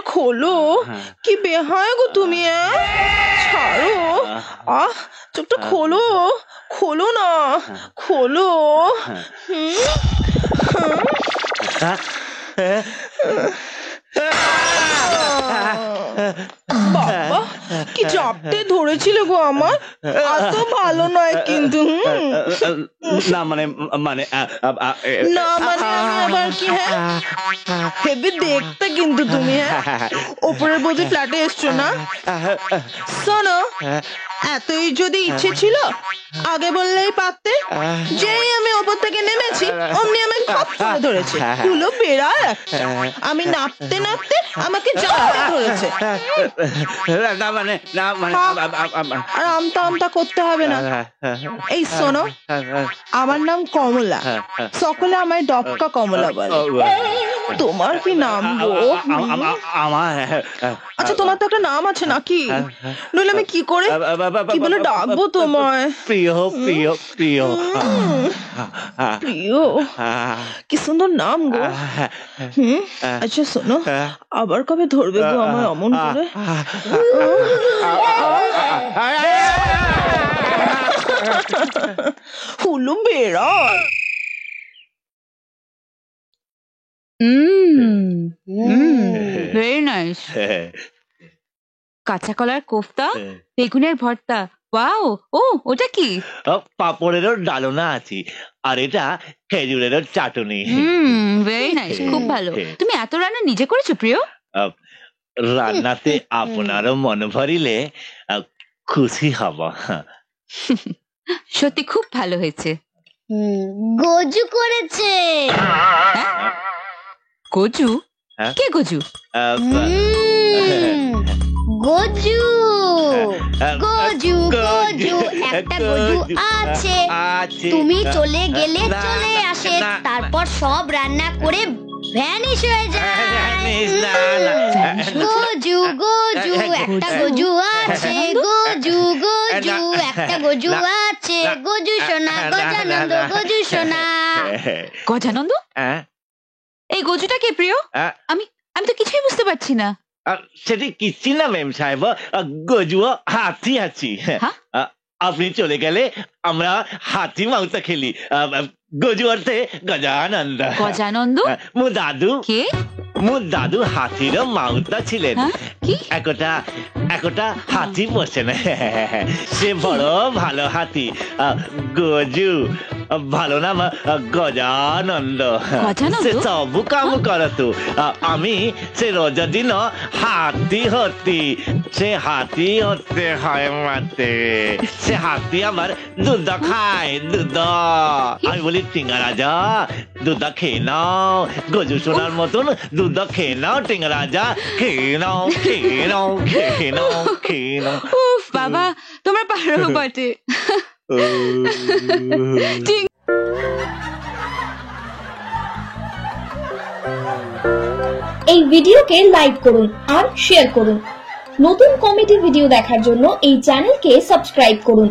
চোখটা খোলো। কি বেহায় গো তুমি, ছাড়ো। চোখটা খোলো, খোলো না, খোলো। বাবা, কি চাপটে ধরেছিলে গো আমার, এত ভালো নয় কিন্তু। না মানে মানে না মানে আমি আবার কি? হেবি দেখতে কিন্তু তুমি। ওপরের বৌদি ফ্ল্যাটে এসছো না? শোনো, এতই যদি ইচ্ছে ছিল আগে বললেই পারতে। যেই আমি ওপর থেকে নেমেছি অমনি আমাকে খপ করে ধরেছে। হুলো বেড়াল একটা। আমি নাপতে নাপতে আমাকে জাপটে ধরেছে। না মানে না মানে আর আমতা আমতা করতে হবে না। এই শোনো, আমার নাম কমলা, সকলে আমায় ডক্কা কমলা বলে। তোমার কি নাম গো? আমার আচ্ছা, তোমার তো একটা নাম আছে নাকি? নইলে আমি কি করে কি বলে ডাকবো তোমায়? প্রিয় প্রিয় প্রিয় প্রিয়, কি সুন্দর নাম গো। আচ্ছা শোনো, আবার কবে ধরবে গো আমায় অমন করে? হুলু বেড়াল। Very nice. কাঁচা কলার কোফতা, বেগুনের ভর্তা। ওয়াও, ও ওটা কি? পাপড়েরও ডালনা আছে, আর এটা খেজুরেরও চাটনি। ভেরি নাইস, খুব ভালো। তুমি এত রান্না নিজে করেছো প্রিয়? রান্নাতে আপনারও মন ভরিলে খুশি হব। সত্যি খুব ভালো হয়েছে। গজু করেছে। গজু? কে গজু? গজু গজু গজু, একটা গজু আছে। তুমি চলে গেলে চলে আসে, তারপর সব রান্না করে ভ্যানিশ হয়ে যায়। গজু গজু, একটা গজু আছে। গজু গজু, একটা গজু আছে। গজু সোনা, গজানন্দ গজু সোনা। গজানন্দ? এই গজুটা কে প্রিয়? আমি আমি তো কিছুই বুঝতে পারছি না। সেটি কিচ্ছি না ম্যাম সাহেব, গজুও হাতি আছি। আপনি চলে গেলে আমরা হাতি মাংস খেলি। গজু অর্থে গজানন্দ। গজানন্দ? মো দাদু কে? মো দাদু হাতির মাউতা ছিলেন। একটা হাতি বসেন, সে বড় ভালো হাতি। গজু ভালো নাম গজানন্দ। সে সবু কাম করতু, আমি সে রোজ দিন হাতি হতি। সে হাতি হতে হয় মাতে। সে হাতি আমার দুধ খায়, দুধ। আমি বলি টিঙ্গা রাজা দুধ খেয়ে নাও, গজু সোনার মতন দুধ খেয়ে নাও টিঙ্গা রাজা, খেয়ে নাও খেয়ে নাও খেয়ে নাও খেয়ে নাও। উফ বাবা, তোমরা পারো বটে। এই ভিডিওকে লাইক করুন আর শেয়ার করুন। নতুন কমেডি ভিডিও দেখার জন্য এই চ্যানেলকে সাবস্ক্রাইব করুন।